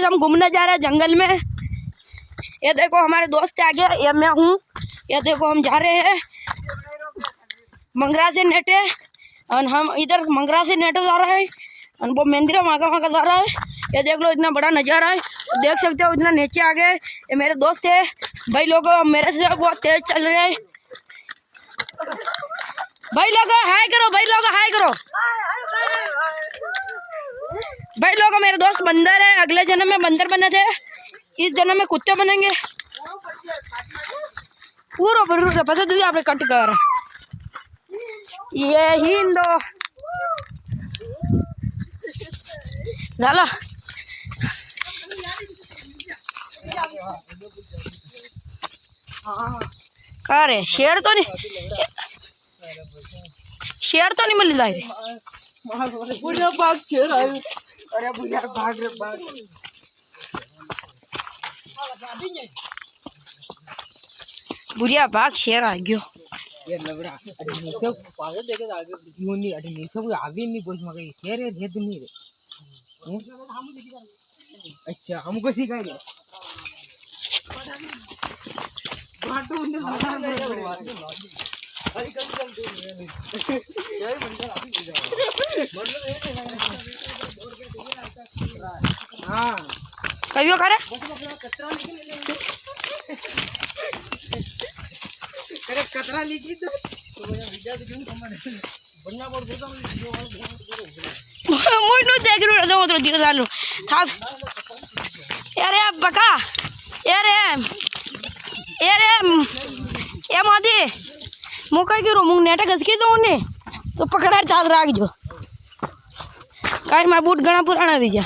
Guys हम घूमने जा रहे हैं जंगल में। ये देखो हमारे दोस्त आगे, ये मैं हूँ। ये देखो हम जा रहे हैं मंगरा से नेटे, और हम इधर मंगरा से नेटे जा रहा है, और वो मंदिर मांगा जा रहा है। ये देख लो इतना बड़ा नज़ारा है, देख सकते हो इतना नीचे आ गए। ये मेरे दोस्त है भाई लोग, मेरे से बहुत तेज चल रहे हैं। भाई लोग हाय करो, भाई लोग हाय करो। भाई लोग मेरे दोस्त बंदर है, अगले जन्म में बंदर बने थे, इस जन्म में कुत्ते बनेंगे। पूरा बरूर पता तुझे आपने कट कर ये हिंदो झाला। अरे शेर तो नहीं मिल रहा है। बुढ़िया भाग शेर आ गयो। ये लबड़ा अरे सब पागल देखे आगे क्यों नहीं अरे नहीं सब आगे नहीं बोल मगर शेर है तो नहीं रे। अच्छा हमको सिखाई दे बाटो उन्हें मार हाँ कहियो करे कतरा लिखी तो बढ़िया बोल बोलता मुझे नो देख रहा हूं तो धीरे डालो था अरे बका अरे ए मादी मुका की रो मुंग नेटा घसकी तो ने तो पकड़ा चाल राख जो काई मार बूट घणा पुराना भी जा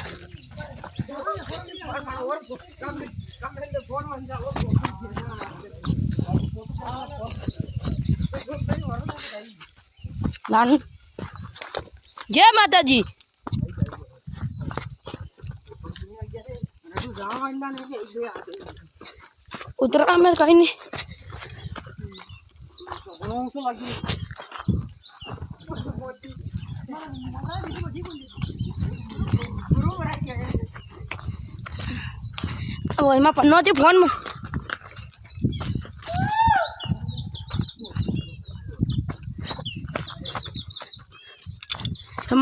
लान जय माता जी। उतरा में कहीं नहीं वही में पन्नो थी फोन में हम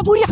बुढ़िया